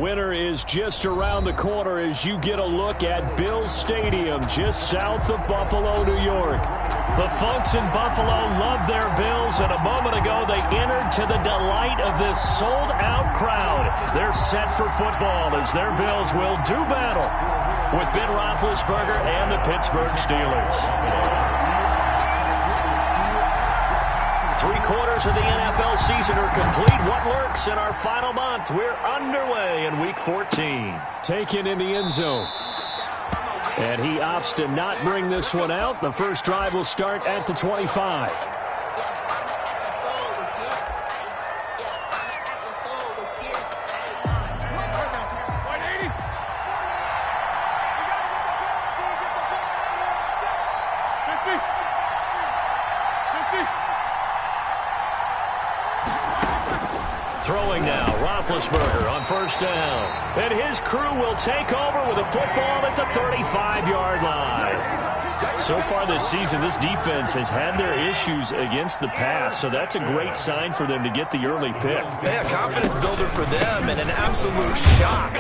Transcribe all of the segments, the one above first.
Winter is just around the corner as you get a look at Bills Stadium just south of Buffalo, New York. The folks in Buffalo love their Bills, and a moment ago they entered to the delight of this sold-out crowd. They're set for football as their Bills will do battle with Ben Roethlisberger and the Pittsburgh Steelers. 3/4 of the NFL season are complete. What lurks in our final month? We're underway in Week 14. Taken in the end zone. And he opts to not bring this one out. The first drive will start at the 25. Throwing now, Roethlisberger on first down. And his crew will take over with a football at the 35-yard line. So far this season, this defense has had their issues against the pass, so that's a great sign for them to get the early pick. Yeah, confidence builder for them and an absolute shock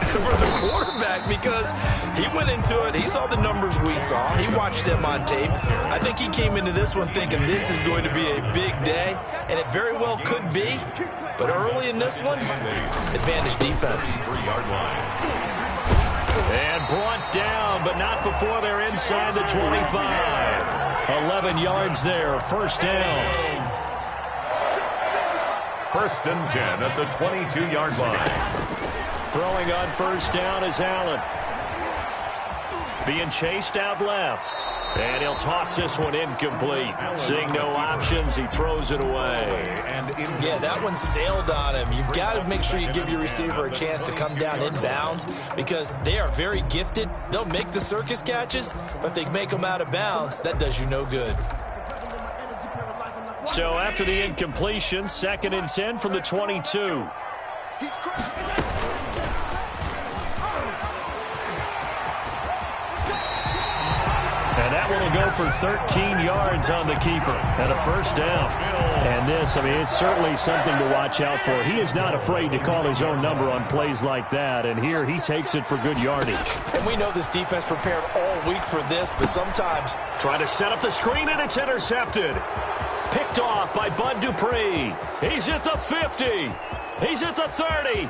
for the quarterback because he went into it. He saw the numbers we saw. He watched them on tape. I think he came into this one thinking this is going to be a big day, and it very well could be. But early in this one, advantage defense. 3-yard line. And brought down, but not before they're inside the 25. 11 yards there, first down. First and 10 at the 22-yard line. Throwing on first down is Allen. Being chased out left. And he'll toss this one incomplete. Seeing no options, he throws it away. Yeah, that one sailed on him. You've got to make sure you give your receiver a chance to come down inbounds because they are very gifted. They'll make the circus catches, but they make them out of bounds. That does you no good. So after the incompletion, 2nd and 10 from the 22. And that one will go for 13 yards on the keeper and a first down. And this, I mean, it's certainly something to watch out for. He is not afraid to call his own number on plays like that. And here he takes it for good yardage. And we know this defense prepared all week for this, but sometimes trying to set up the screen, and it's intercepted. Picked off by Bud Dupree. He's at the 50. He's at the 30.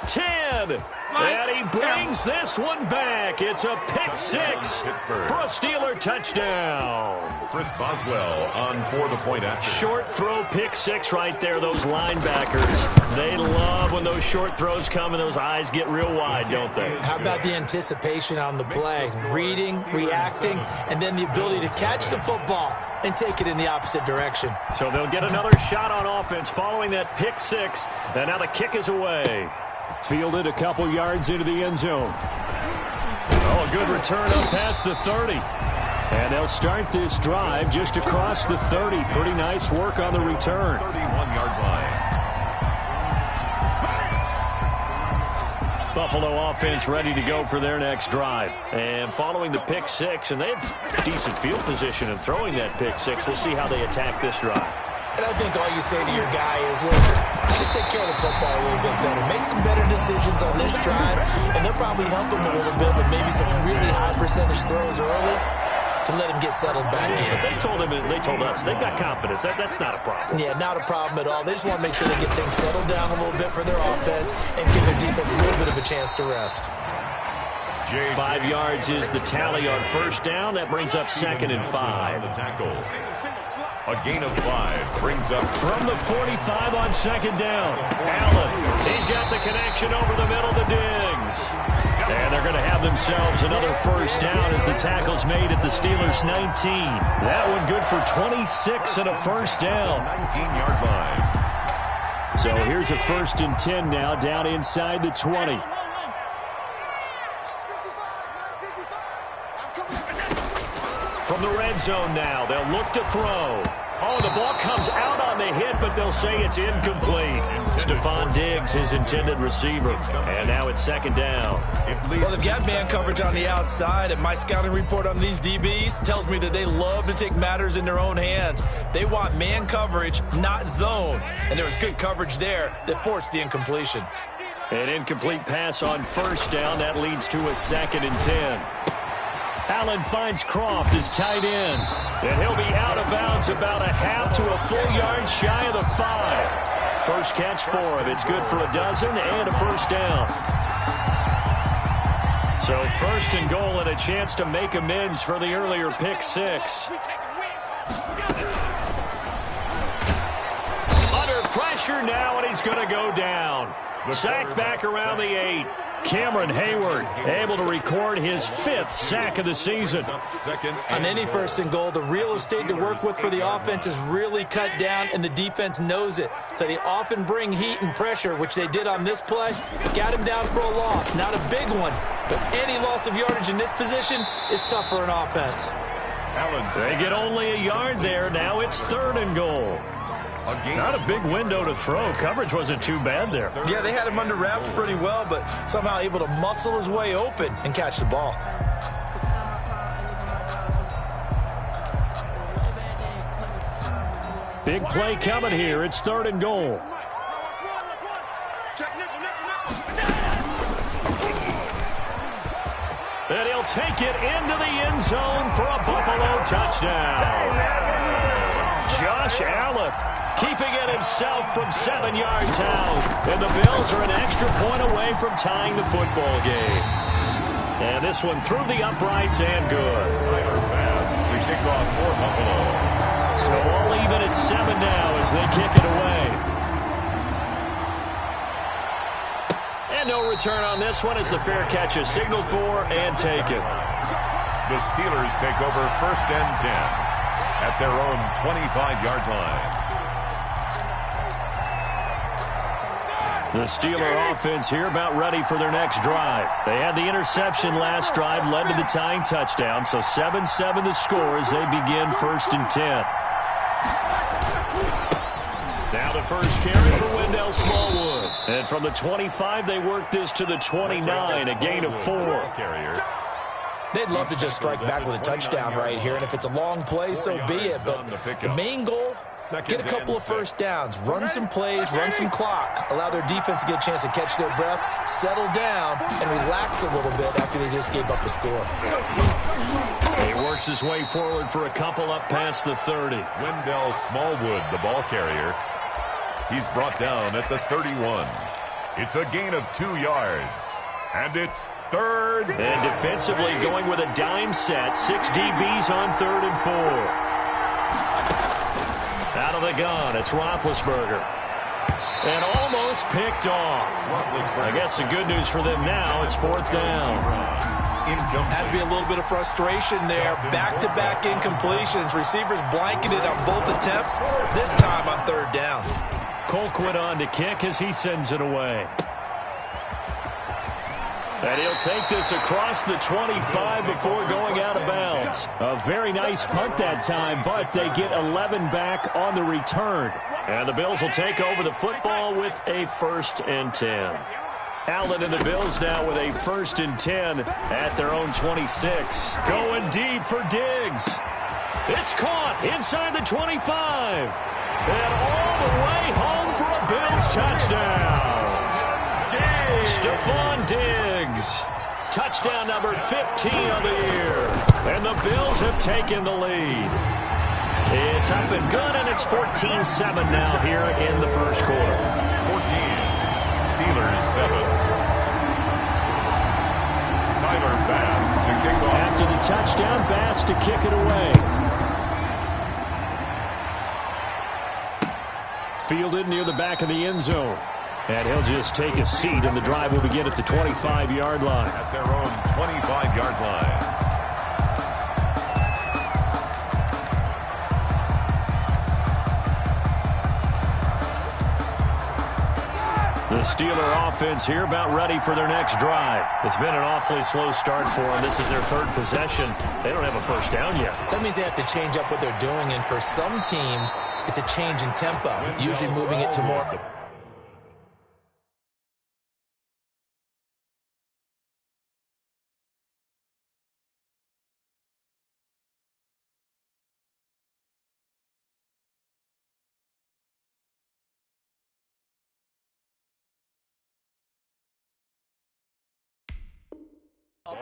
10. And he brings this one back. It's a pick six for a Steeler touchdown. Chris Boswell on for the point after. Short throw pick six right there. Those linebackers, they love when those short throws come and those eyes get real wide, don't they? How about the anticipation on the play? Reading, reacting, and then the ability to catch the football and take it in the opposite direction. So they'll get another shot on offense following that pick six. And now the kick is away. Fielded a couple yards into the end zone. Oh, a good return up past the 30. And they'll start this drive just across the 30. Pretty nice work on the return. 31-yard line. Buffalo offense ready to go for their next drive. And following the pick six, and they have decent field position in throwing that pick six. We'll see how they attack this drive. And I think all you say to your guy is, listen, just take care of the football a little bit better. Make some better decisions on this drive, and they'll probably help him a little bit with maybe some really high percentage throws early to let him get settled back in. They told us they've got confidence. That's not a problem. Yeah, not a problem at all. They just want to make sure they get things settled down a little bit for their offense and give their defense a little bit of a chance to rest. 5 yards is the tally on first down. That brings up 2nd and 5. A gain of 5 brings up from the 45 on 2nd down. Allen, he's got the connection over the middle to Diggs. And they're going to have themselves another first down as the tackle's made at the Steelers' 19. That one good for 26 and a first down. 19-yard line. So here's a 1st and 10 now down inside the 20. From the red zone now, they'll look to throw. Oh, the ball comes out on the hit, but they'll say it's incomplete. Stephon Diggs, his intended receiver. And now it's 2nd down. Well, they've got man coverage on the outside, and my scouting report on these DBs tells me that they love to take matters in their own hands. They want man coverage, not zone. And there was good coverage there that forced the incompletion. An incomplete pass on first down. That leads to a 2nd and 10. Allen finds Croft as tight end. And he'll be out of bounds about a half to a full yard shy of the 5. First catch for him. It's good for a dozen and a first down. So 1st and goal and a chance to make amends for the earlier pick 6. Under pressure now, and he's going to go down. Sack back around the 8. Cameron Hayward able to record his 5th sack of the season. On any 1st and goal, the real estate to work with for the offense is really cut down, and the defense knows it. So they often bring heat and pressure, which they did on this play. Got him down for a loss. Not a big one, but any loss of yardage in this position is tough for an offense. They get only a yard there. Now it's 3rd and goal. Not a big window to throw. Coverage wasn't too bad there. Yeah, they had him under wraps pretty well, but somehow able to muscle his way open and catch the ball. Big play coming here. It's 3rd and goal. And he'll take it into the end zone for a Buffalo touchdown. Josh Allen keeping it himself from 7 yards out. And the Bills are an extra point away from tying the football game. And this one through the uprights and good. To kick off for Buffalo. So all even at 7 now as they kick it away. And no return on this one as the fair catch is signaled for and taken. The Steelers take over 1st and 10 at their own 25-yard line. The Steeler offense here about ready for their next drive. They had the interception last drive, led to the tying touchdown, so 7-7 the score as they begin 1st and 10. Now the first carry for Wendell Smallwood. And from the 25, they work this to the 29, a gain of 4. They'd love to just strike back with a touchdown right here, and if it's a long play, so be it. But the main goal, get a couple of first downs, run some plays, run some clock, allow their defense to get a chance to catch their breath, settle down, and relax a little bit after they just gave up a score. He works his way forward for a couple up past the 30. Wendell Smallwood, the ball carrier. He's brought down at the 31. It's a gain of 2 yards. And it's 3rd. And defensively going with a dime set. 6 DBs on 3rd and 4. Out of the gun, it's Roethlisberger. And almost picked off. I guess the good news for them now, it's 4th down. Has to be a little bit of frustration there. Back-to-back incompletions. Receivers blanketed on both attempts, this time on 3rd down. Colquitt on to kick as he sends it away. And he'll take this across the 25 before going out of bounds. A very nice punt that time, but they get 11 back on the return. And the Bills will take over the football with a 1st and 10. Allen and the Bills now with a 1st and 10 at their own 26. Going deep for Diggs. It's caught inside the 25. And all the way home for a Bills touchdown. Stephon Diggs. Touchdown number 15 of the year. And the Bills have taken the lead. It's up and good, and it's 14-7 now here in the first quarter. 14. Steelers 7. Tyler Bass to kick off. After the touchdown, Bass to kick it away. Fielded near the back of the end zone. And he'll just take a seat, and the drive will begin at the 25-yard line. At their own 25-yard line. The Steeler offense here about ready for their next drive. It's been an awfully slow start for them. This is their 3rd possession. They don't have a first down yet. So that means they have to change up what they're doing, and for some teams, it's a change in tempo, usually moving it to more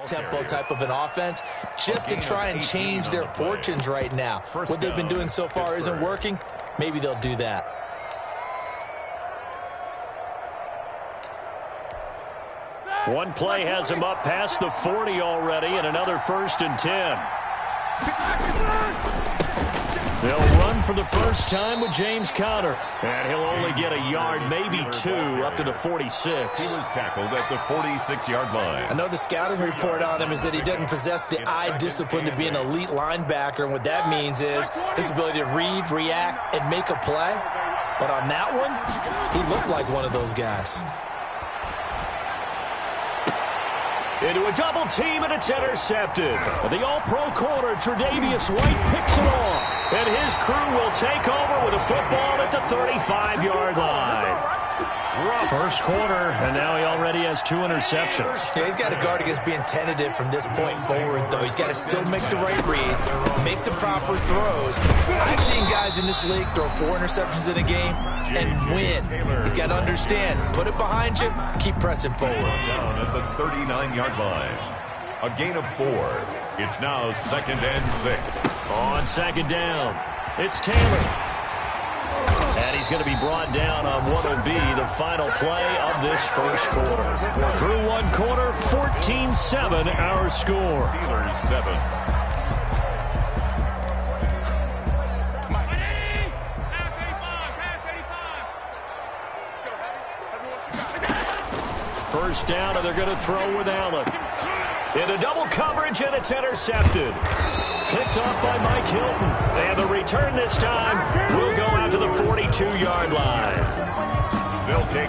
Tempo type of an offense just to try and change their fortunes right now. What they've been doing so far isn't working. Maybe they'll do that. One play has him up past the 40 already, and another 1st and 10. They'll run for the first time with James Conner, and he'll only get a yard, maybe 2, up to the 46. He was tackled at the 46-yard line. I know the scouting report on him is that he doesn't possess the eye discipline to be an elite linebacker, and what that means is his ability to read, react, and make a play. But on that one, he looked like one of those guys. Into a double team, and it's intercepted. The all-pro corner, Tre'Davious White, picks it off. And his crew will take over with a football at the 35-yard line. First quarter, and now he already has 2 interceptions. Yeah, he's got to guard against being tentative from this point forward, though. He's got to still make the right reads, make the proper throws. I've seen guys in this league throw 4 interceptions in a game and win. He's got to understand, put it behind you, keep pressing forward. Down at the 39-yard line. A gain of 4. It's now 2nd and 6. On 2nd down, it's Taylor. And he's going to be brought down on what will be the final play of this first quarter. Through one quarter, 14-7 our score. Steelers 7. First down, and they're going to throw with Allen. Into double coverage, and it's intercepted. Picked off by Mike Hilton. And the return this time will go out to the 42-yard line.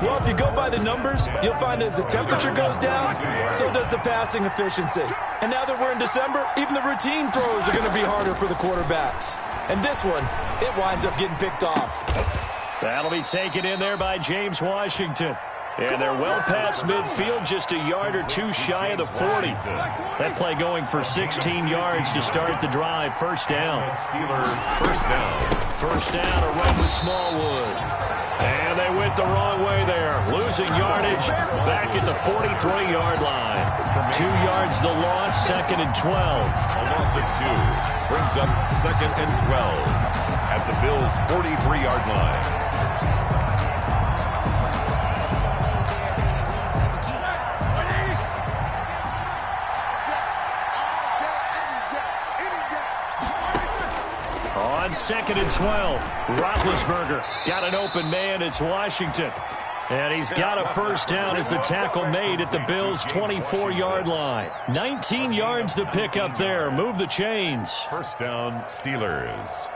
Well, if you go by the numbers, you'll find as the temperature goes down, so does the passing efficiency. And now that we're in December, even the routine throws are going to be harder for the quarterbacks. And this one, it winds up getting picked off. That'll be taken in there by James Washington. And they're well past midfield, just a yard or 2 shy of the 40. That play going for 16 yards to start the drive. First down. Steelers first down. First down, a run with Smallwood. And they went the wrong way there. Losing yardage back at the 43-yard line. 2 yards the loss, 2nd and 12. A loss of 2 brings up 2nd and 12 at the Bills' 43-yard line. On 2nd and 12, Roethlisberger got an open man. It's Washington. And he's got a first down as the tackle made at the Bills' 24-yard line. 19 yards to pick up there. Move the chains. First down, Steelers.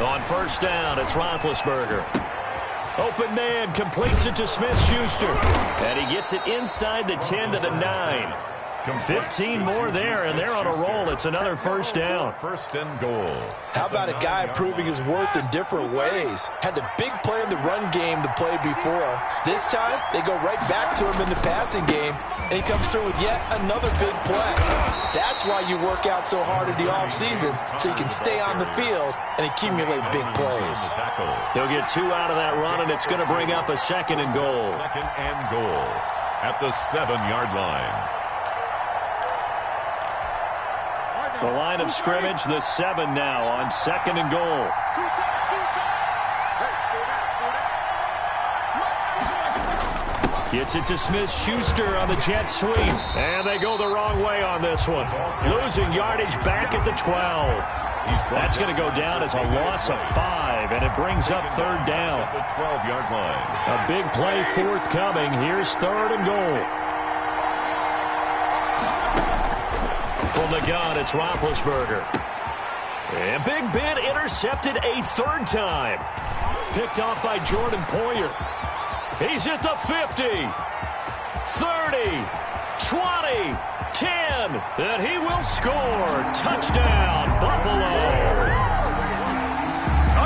On first down, it's Roethlisberger. Open man completes it to Smith-Schuster. And he gets it inside the 10 to the 9. 15 more there, and they're on a roll. It's another first down. First and goal. How about a guy proving his worth in different ways? Had the big play in the run game the play before. This time, they go right back to him in the passing game, and he comes through with yet another big play. That's why you work out so hard in the offseason, so you can stay on the field and accumulate big plays. He'll get 2 out of that run, and it's going to bring up a 2nd and goal. 2nd and goal at the 7-yard line. The line of scrimmage, the 7 now on 2nd and goal. Gets it to Smith-Schuster on the jet sweep. And they go the wrong way on this one. Losing yardage back at the 12. That's going to go down as a loss of 5, and it brings up 3rd down. At the 12-yard line. A big play forthcoming. Here's 3rd and goal. From the gun, it's Roethlisberger. And Big Ben intercepted a 3rd time. Picked off by Jordan Poyer. He's at the 50, 30, 20, 10, and he will score. Touchdown, Buffalo.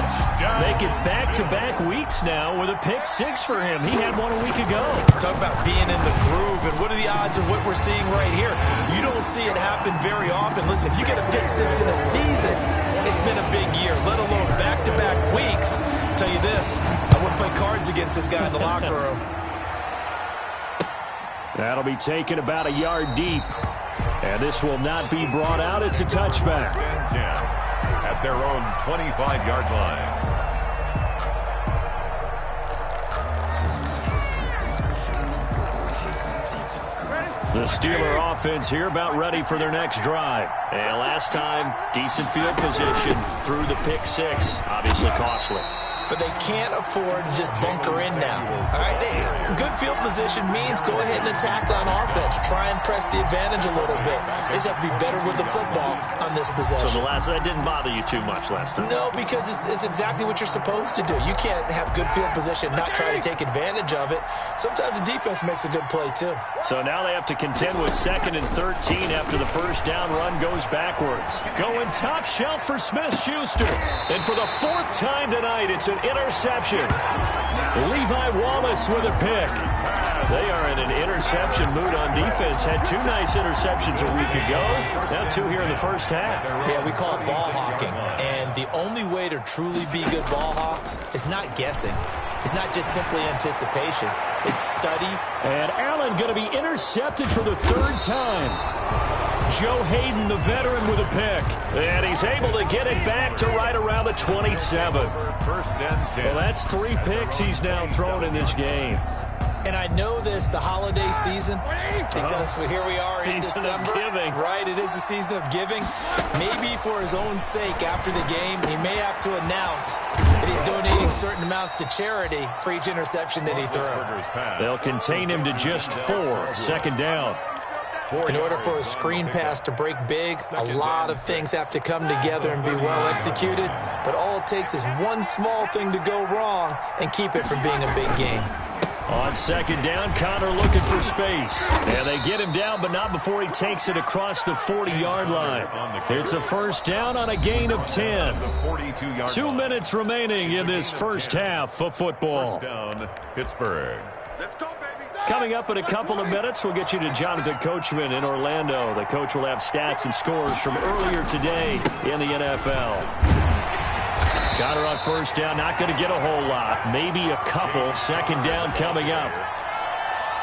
Touchdown. Make it back-to-back weeks now with a pick six for him. He had one a week ago. Talk about being in the groove, and what are the odds of what we're seeing right here? You don't see it happen very often. Listen, if you get a pick six in a season, it's been a big year, let alone back-to-back weeks. I'll tell you this, I wouldn't play cards against this guy in the locker room. That'll be taken about a yard deep. And this will not be brought out. It's a touchback. 10 at their own 25-yard line. The Steeler offense here about ready for their next drive. And last time, decent field position through the pick six. Obviously costly. But they can't afford to just bunker in now. All right, good field position means go ahead and attack on offense. Try and press the advantage a little bit. They just have to be better with the football on this possession. So that didn't bother you too much last time? No, because it's exactly what you're supposed to do. You can't have good field position, not try to take advantage of it. Sometimes the defense makes a good play, too. So now they have to contend with 2nd and 13 after the first down run goes backwards. Going top shelf for Smith-Schuster. And for the 4th time tonight, it's an interception. Levi Wallace with a pick. They are in an interception mood on defense. Had 2 nice interceptions a week ago. Now 2 here in the first half. Yeah, we call it ball hawking. And the only way to truly be good ball hawks is not guessing. It's not just simply anticipation. It's study. And Allen going to be intercepted for the 3rd time. Joe Hayden, the veteran, with a pick. And he's able to get it back to right around the 27. First and 10. Well, that's 3 picks he's now thrown in this game. And I know this, the holiday season, because here we are in December. Season of giving. Right, it is the season of giving. Maybe for his own sake after the game, he may have to announce that he's donating certain amounts to charity for each interception that he threw. They'll contain him to just 4. 2nd down. In order for a screen pass to break big, a lot of things have to come together and be well executed. But all it takes is one small thing to go wrong and keep it from being a big game. On 2nd down, Connor looking for space. And they get him down, but not before he takes it across the 40-yard line. It's a first down on a gain of 10. 2 minutes remaining in this first half of football. First down, Pittsburgh. Coming up in a couple of minutes, we'll get you to Jonathan Coachman in Orlando. The coach will have stats and scores from earlier today in the NFL. Connor on first down, not going to get a whole lot. Maybe a couple. 2nd down coming up.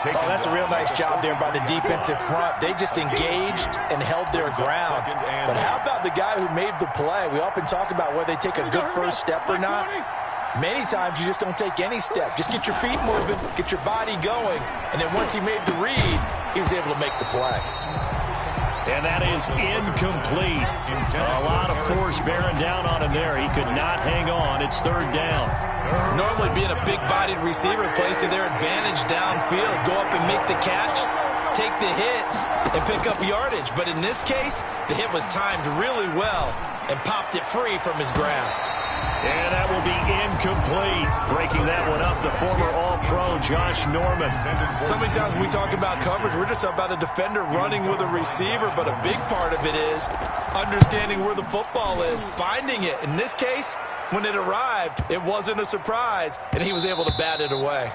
Oh, that's a real nice job there by the defensive front. They just engaged and held their ground. But how about the guy who made the play? We often talk about whether they take a good first step or not. Many times you just don't take any step. Just get your feet moving, get your body going, and then once he made the read, he was able to make the play. And that is incomplete. A lot of force bearing down on him there. He could not hang on. It's 3rd down. Normally being a big-bodied receiver plays to their advantage downfield. Go up and make the catch, take the hit, and pick up yardage. But in this case, the hit was timed really well and popped it free from his grasp. And that will be incomplete. Breaking that one up, the former All-Pro Josh Norman. So many times when we talk about coverage, we're just about a defender running with a receiver, but a big part of it is understanding where the football is, finding it. In this case, when it arrived, it wasn't a surprise, and he was able to bat it away.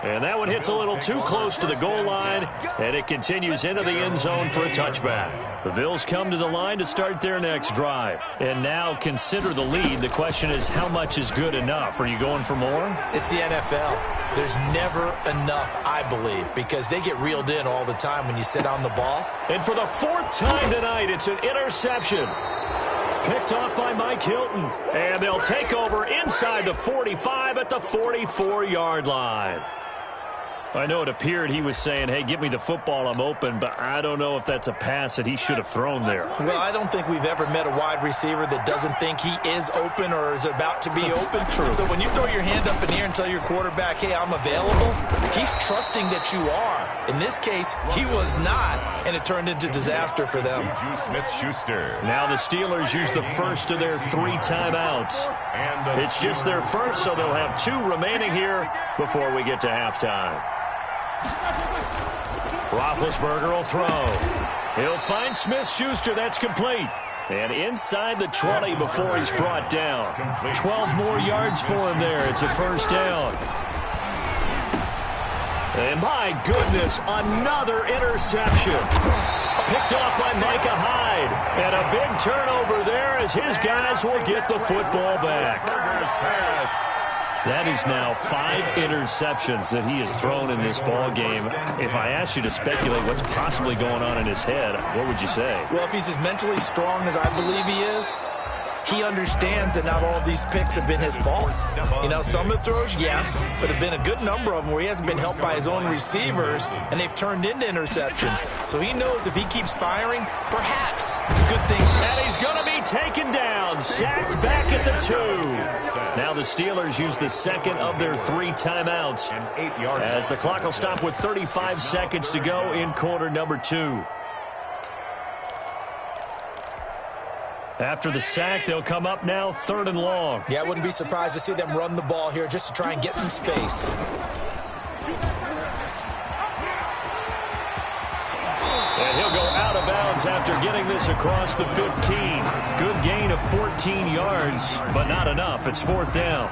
And that one hits a little too close to the goal line, and it continues into the end zone for a touchback. The Bills come to the line to start their next drive. And now consider the lead. The question is, how much is good enough? Are you going for more? It's the NFL. There's never enough, I believe, because they get reeled in all the time when you sit on the ball. And for the 4th time tonight, it's an interception. Picked off by Mike Hilton. And they'll take over inside the 45 at the 44-yard line. I know it appeared he was saying, hey, give me the football, I'm open, but I don't know if that's a pass that he should have thrown there. Well, I don't think we've ever met a wide receiver that doesn't think he is open or is about to be open. True. So when you throw your hand up in the air and tell your quarterback, hey, I'm available, he's trusting that you are. In this case, he was not, and it turned into disaster for them. Juju Smith-Schuster. Now the Steelers use the first of their 3 timeouts. It's just their first, so they'll have 2 remaining here before we get to halftime. Roethlisberger will throw. He'll find Smith-Schuster. That's complete. And inside the 20 before he's brought down. 12 more yards for him there. It's a first down. And my goodness, another interception. Picked off by Micah Hyde. And a big turnover there as his guys will get the football back. That is now 5 interceptions that he has thrown in this ball game. If I asked you to speculate what's possibly going on in his head, what would you say? Well, if he's as mentally strong as I believe he is, he understands that not all of these picks have been his fault. You know, some of the throws, yes, but have been a good number of them where he hasn't been helped by his own receivers, and they've turned into interceptions. So he knows if he keeps firing, perhaps good things. And he's going to be taken down, sacked back at the 2. Now the Steelers use the second of their 3 timeouts as the clock will stop with 35 seconds to go in quarter number 2. After the sack, they'll come up now 3rd and long. Yeah, I wouldn't be surprised to see them run the ball here just to try and get some space. And he'll go out of bounds after getting this across the 15. Good gain of 14 yards, but not enough. It's 4th down.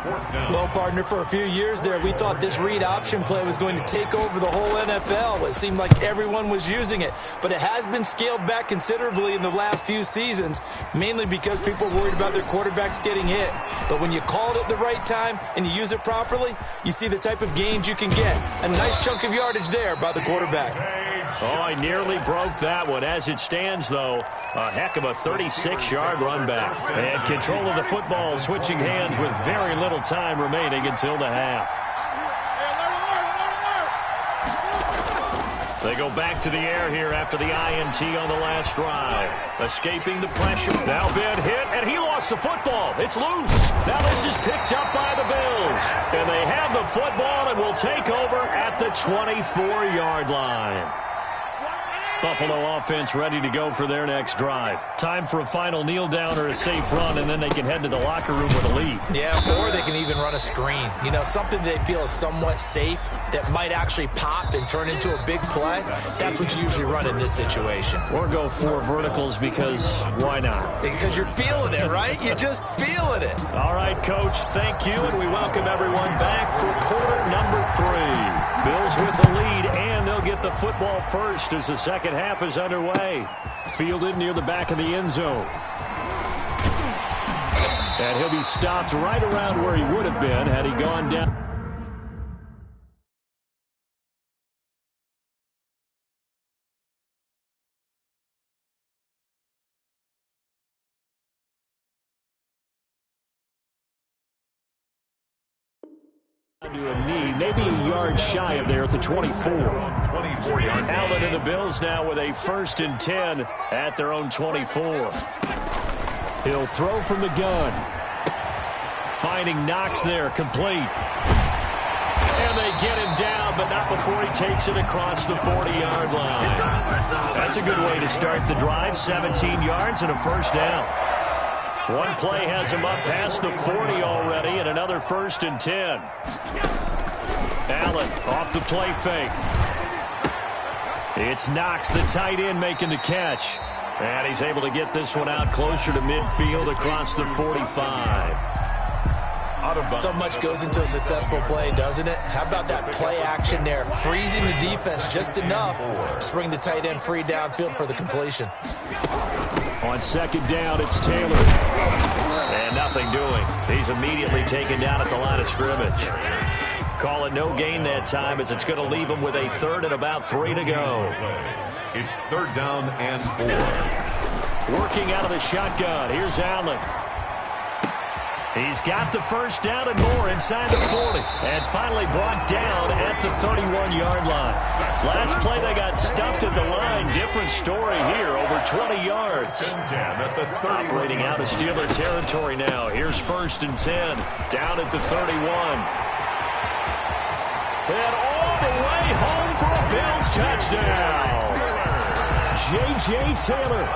Well, partner, for a few years there, we thought this read option play was going to take over the whole NFL. It seemed like everyone was using it, but it has been scaled back considerably in the last few seasons, mainly because people are worried about their quarterbacks getting hit. But when you call it at the right time and you use it properly, you see the type of gains you can get. A nice chunk of yardage there by the quarterback. Oh, I nearly broke that one. As it stands, though, a heck of a 36-yard run back. And control of the football switching hands with very little time remaining until the half. They go back to the air here after the INT on the last drive. Escaping the pressure. Now been hit, and he lost the football. It's loose. Now this is picked up by the Bills. And they have the football and will take over at the 24-yard line. Buffalo offense ready to go for their next drive. Time for a final kneel down or a safe run, and then they can head to the locker room with a lead. Yeah, or they can even run a screen. You know, something they feel is somewhat safe that might actually pop and turn into a big play. That's what you usually run in this situation. Or go 4 verticals because why not? Because you're feeling it, right? You're just feeling it. All right, Coach, thank you, and we welcome everyone back for quarter number 3. Bills with the lead, and they'll get the football first as the second half is underway. Fielded near the back of the end zone. And he'll be stopped right around where he would have been had he gone down. To a knee, maybe a yard shy of there at the 24. Allen and the Bills now with a 1st and 10 at their own 24. He'll throw from the gun. Finding Knox there, complete. And they get him down, but not before he takes it across the 40-yard line. That's a good way to start the drive. 17 yards and a first down. One play has him up past the 40 already, and another 1st and 10. Allen off the play fake. It's Knox, the tight end, making the catch. And he's able to get this one out closer to midfield across the 45. So much goes into a successful play, doesn't it? How about that play action there? Freezing the defense just enough to bring the tight end free downfield for the completion. On 2nd down, it's Taylor. And nothing doing. He's immediately taken down at the line of scrimmage. Call it no gain that time as it's going to leave him with a 3rd and about 3 to go. It's 3rd down and 4. Working out of the shotgun. Here's Allen. He's got the first down and more inside the 40. And finally brought down at the 31-yard line. Last play they got stuffed at the line. Different story here, over 20 yards. Operating out of Steeler territory now. Here's 1st and 10. Down at the 31. And all the way home for a Bills touchdown. J.J. Taylor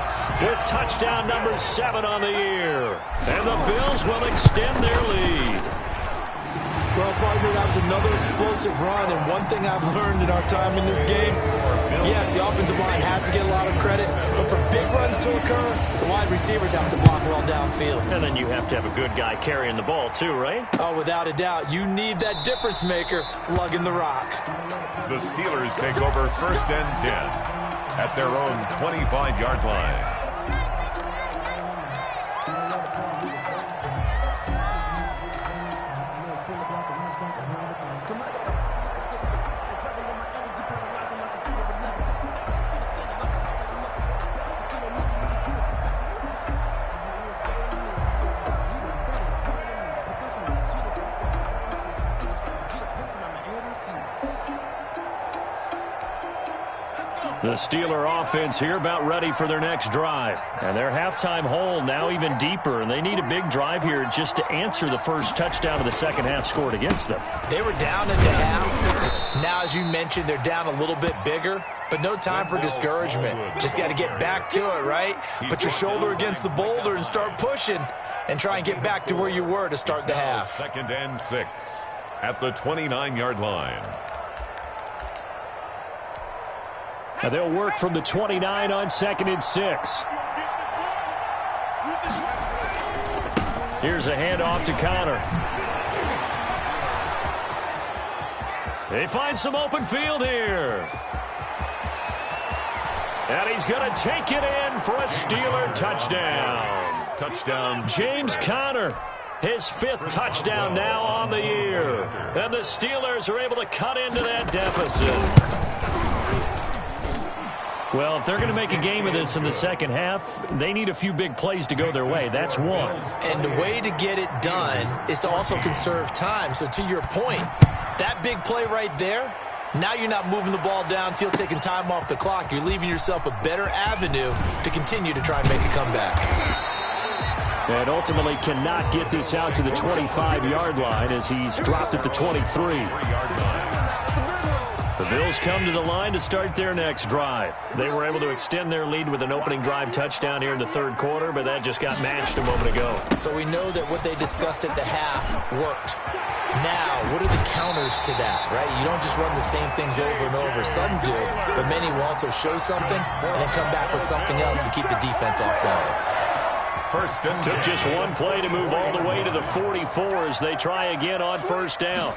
with touchdown number 7 on the year. And the Bills will extend their lead. Well, partner, that was another explosive run, and one thing I've learned in our time in this game, yes, the offensive line has to get a lot of credit, but for big runs to occur, the wide receivers have to block well downfield. And then you have to have a good guy carrying the ball too, right? Oh, without a doubt. You need that difference maker lugging the rock. The Steelers take over 1st and 10 at their own 25-yard line. The Steeler offense here about ready for their next drive. And their halftime hole now even deeper, and they need a big drive here just to answer the first touchdown of the second half scored against them. They were down in the half. Now, as you mentioned, they're down a little bit bigger, but no time for discouragement. Just got to get back to it, right? Put your shoulder against the boulder and start pushing and try and get back to where you were to start the half. 2nd and 6 at the 29-yard line. And they'll work from the 29 on 2nd and 6. Here's a handoff to Connor. They find some open field here. And he's going to take it in for a Steeler touchdown. Touchdown. James Conner, his 5th touchdown now on the year. And the Steelers are able to cut into that deficit. Well, if they're going to make a game of this in the second half, they need a few big plays to go their way. That's one. And the way to get it done is to also conserve time. So to your point, that big play right there, now you're not moving the ball downfield, taking time off the clock. You're leaving yourself a better avenue to continue to try and make a comeback. And ultimately cannot get this out to the 25-yard line as he's dropped at the 23. The Bills come to the line to start their next drive. They were able to extend their lead with an opening drive touchdown here in the 3rd quarter, but that just got matched a moment ago. So we know that what they discussed at the half worked. Now, what are the counters to that, right? You don't just run the same things over and over. Some do, but many will also show something and then come back with something else to keep the defense off balance. Took just one play to move all the way to the 44 as they try again on 1st down.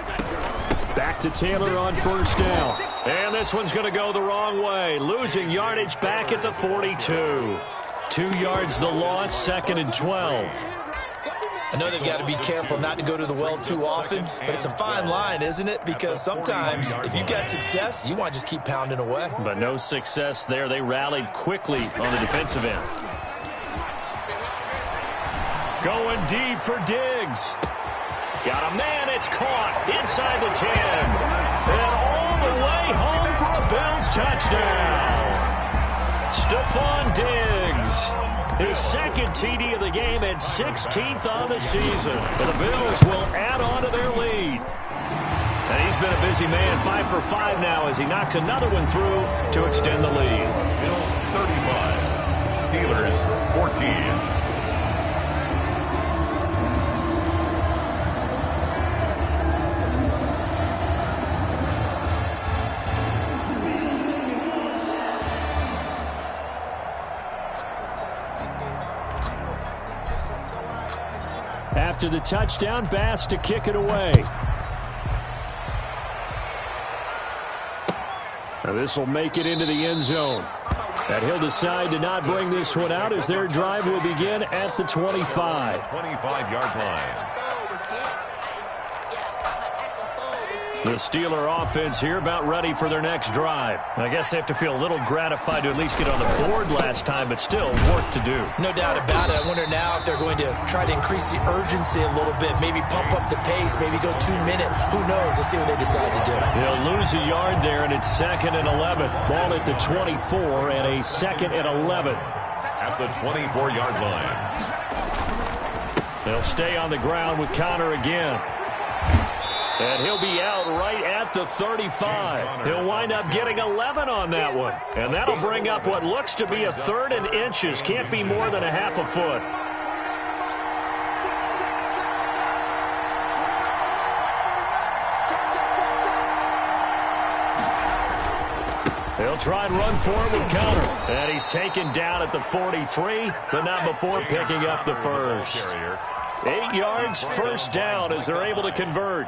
Back to Taylor on 1st down. And this one's going to go the wrong way. Losing yardage back at the 42. 2 yards the loss, 2nd and 12. I know they've got to be careful not to go to the well too often, but it's a fine line, isn't it? Because sometimes if you got success, you want to just keep pounding away. But no success there. They rallied quickly on the defensive end. Going deep for Diggs. Got a man, it's caught inside the 10. And all the way home for a Bills touchdown. Stephon Diggs, his 2nd TD of the game and 16th on the season. And the Bills will add on to their lead. And he's been a busy man, 5 for 5 now as he knocks another one through to extend the lead. Bills 35, Steelers 14. After the touchdown, Bass to kick it away. Now this will make it into the end zone. And he'll decide to not bring this one out as their drive will begin at the 25. 25-yard line. The Steeler offense here about ready for their next drive. I guess they have to feel a little gratified to at least get on the board last time, but still work to do. No doubt about it. I wonder now if they're going to try to increase the urgency a little bit, maybe pump up the pace, maybe go 2-minute. Who knows? Let's see what they decide to do. They'll lose a yard there, and it's 2nd and 11. Ball at the 24 and a 2nd and 11. At the 24-yard line. They'll stay on the ground with Connor again. And he'll be out right at the 35. He'll wind up getting 11 on that one. And that'll bring up what looks to be a 3rd and inches. Can't be more than a half a foot. They'll try and run for it with Conner. And he's taken down at the 43, but not before picking up the first. 8 yards, first down as they're able to convert.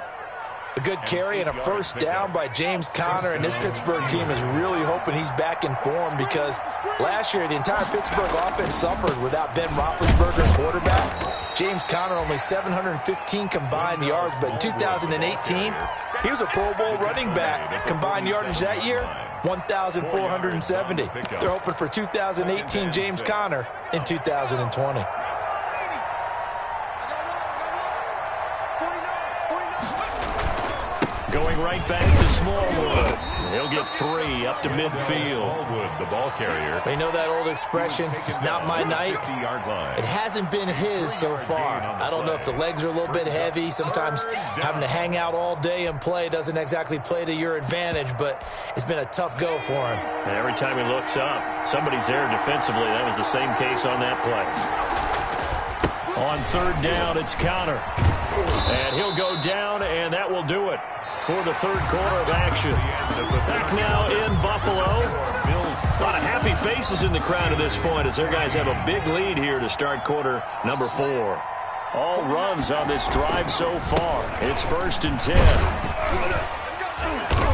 A good carry and a first down by James Conner, and this Pittsburgh team is really hoping he's back in form because last year the entire Pittsburgh offense suffered without Ben Roethlisberger quarterback. James Conner only 715 combined yards, but in 2018, he was a Pro Bowl running back. Combined yardage that year, 1,470. They're hoping for 2018 James Conner in 2020. Going right back to Smallwood. He'll get 3 up to midfield. Smallwood, the ball carrier. They know that old expression, it's not my night. It hasn't been his so far. I don't know if the legs are a little bit heavy. Sometimes having to hang out all day and play doesn't exactly play to your advantage, but it's been a tough go for him. And every time he looks up, somebody's there defensively. That was the same case on that play. On third down, it's Conner. And he'll go down, and that will do it for the third quarter of action. Back now in Buffalo. A lot of happy faces in the crowd at this point as their guys have a big lead here to start quarter number 4. All runs on this drive so far. It's 1st and 10.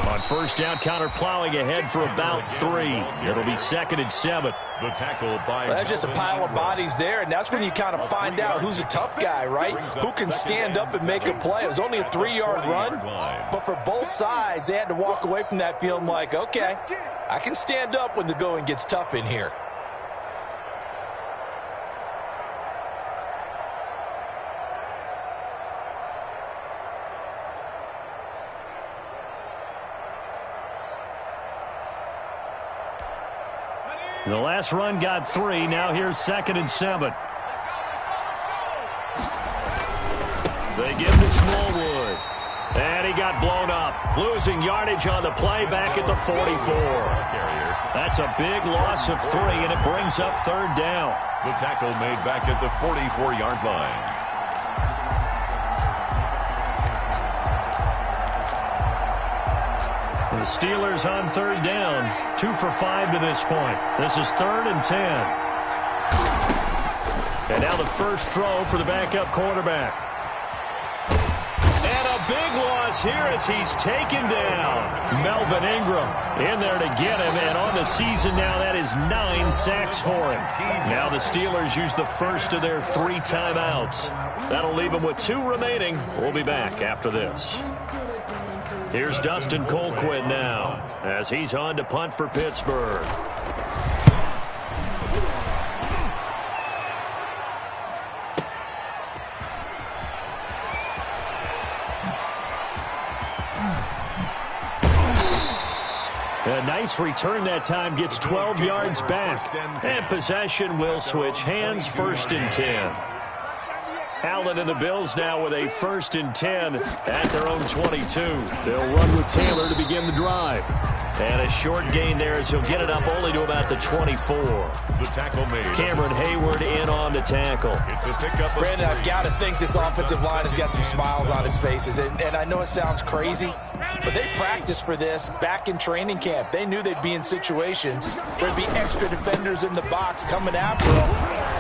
On first down, Conner plowing ahead for about 3. It'll be 2nd and 7. The tackle by... Well, that's just a pile of bodies there, and that's when you kind of find out who's a tough guy, right? Who can stand up and make a play. It was only a 3-yard run, but for both sides, they had to walk away from that feeling like, okay, I can stand up when the going gets tough in here. The last run got 3. Now here's 2nd and 7. They give to Smallwood. And he got blown up. Losing yardage on the play back at the 44. That's a big loss of 3, and it brings up third down. The tackle made back at the 44-yard line. The Steelers on third down, 2 for 5 to this point. This is 3rd and 10. And now the first throw for the backup quarterback. And a big loss here as he's taken down. Melvin Ingram in there to get him, and on the season now that is 9 sacks for him. Now the Steelers use the first of their 3 timeouts. That'll leave them with 2 remaining. We'll be back after this. Here's Dustin Colquitt now as he's on to punt for Pittsburgh. A nice return that time, gets 12 yards back. And possession will switch hands, 1st and 10. Allen and the Bills now with a 1st and 10 at their own 22. They'll run with Taylor to begin the drive. And a short gain there as he'll get it up only to about the 24. The tackle made. Cameron Hayward in on the tackle. It's a pickup. Brandon, I've got to think this offensive line has got some smiles on its faces. And I know it sounds crazy, but they practiced for this back in training camp. They knew they'd be in situations where there'd be extra defenders in the box coming after them,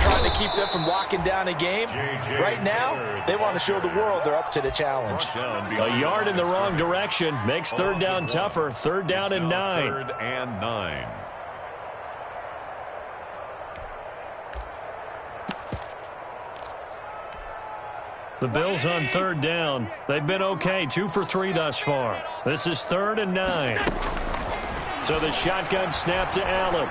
trying to keep them from locking down a game. Right now, they want to show the world they're up to the challenge. A yard in the wrong direction makes third down tougher. 3rd down and 9. 3rd and 9. The Bills on 3rd down. They've been okay, 2 for 3 thus far. This is 3rd and 9. So the shotgun snap to Allen.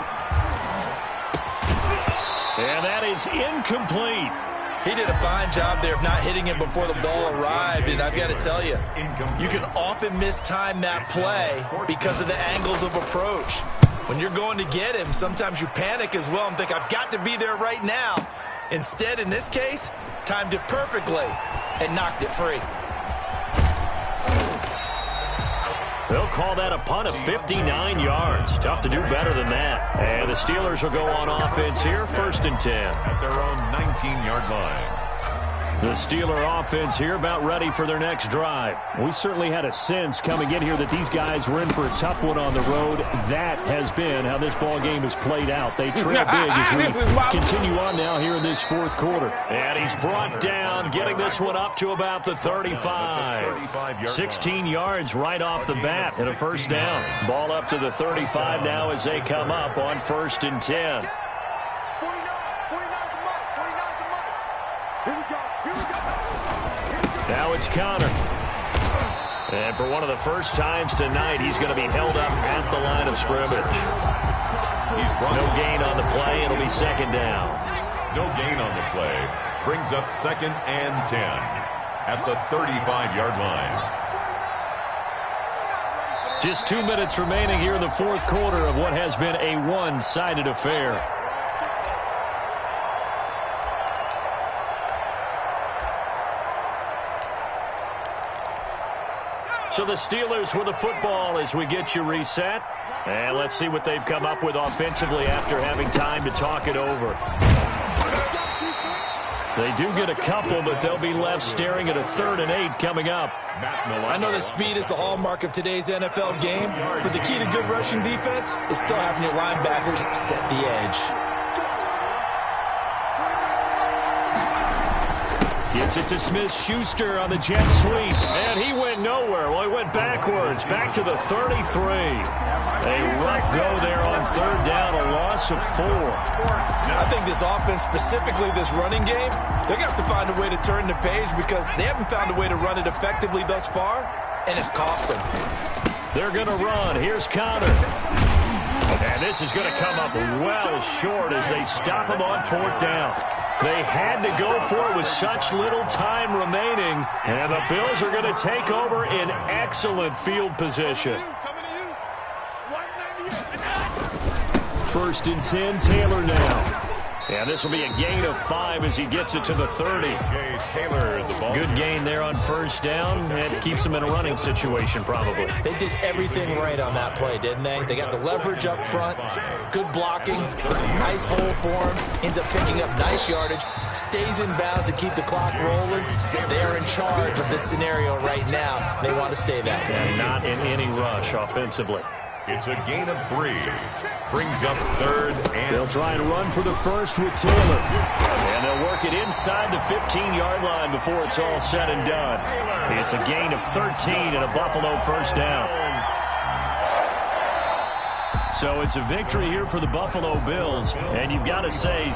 And that is incomplete. He did a fine job there of not hitting him before the ball arrived, and I've got to tell you, you can often mistime that play because of the angles of approach. When you're going to get him, sometimes you panic as well and think, I've got to be there right now. Instead, in this case, timed it perfectly and knocked it free. They'll call that a punt of 59 yards. Tough to do better than that. And the Steelers will go on offense here, 1st and 10. At their own 19-yard line. The Steeler offense here about ready for their next drive. We certainly had a sense coming in here that these guys were in for a tough one on the road. That has been how this ball game has played out. They trail big as we continue on now here in this fourth quarter. And he's brought down, getting this one up to about the 35. 16 yards right off the bat and a first down. Ball up to the 35 now as they come up on 1st and 10. Now it's Connor. And for one of the first times tonight, he's going to be held up at the line of scrimmage. No gain on the play. It'll be 2nd down. No gain on the play. Brings up 2nd and 10 at the 35-yard line. Just 2 minutes remaining here in the fourth quarter of what has been a one-sided affair. So the Steelers with the football as we get you reset. And let's see what they've come up with offensively after having time to talk it over. They do get a couple, but they'll be left staring at a 3rd and 8 coming up. I know that speed is the hallmark of today's NFL game, but the key to good rushing defense is still having your linebackers set the edge. Gets it to Smith-Schuster on the jet sweep, and he went nowhere. Well, he went backwards, back to the 33. A rough go there on 3rd down, a loss of 4. I think this offense, specifically this running game, they're going to have to find a way to turn the page because they haven't found a way to run it effectively thus far, and it's cost them. They're going to run. Here's Connor. And this is going to come up well short as they stop him on 4th down. They had to go for it with such little time remaining, and the Bills are going to take over in excellent field position. 1st and 10, Taylor now. And this will be a gain of 5 as he gets it to the 30. Good gain there on 1st down, and keeps him in a running situation probably. They did everything right on that play, didn't they? They got the leverage up front, good blocking, nice hole for him, ends up picking up nice yardage, stays in bounds to keep the clock rolling. They're in charge of this scenario right now. They want to stay that way. And not in any rush offensively. It's a gain of 3. Brings up 3rd and... They'll try and run for the first with Taylor. And they'll work it inside the 15-yard line before it's all said and done. It's a gain of 13 and a Buffalo 1st down. So it's a victory here for the Buffalo Bills. And you've got to say...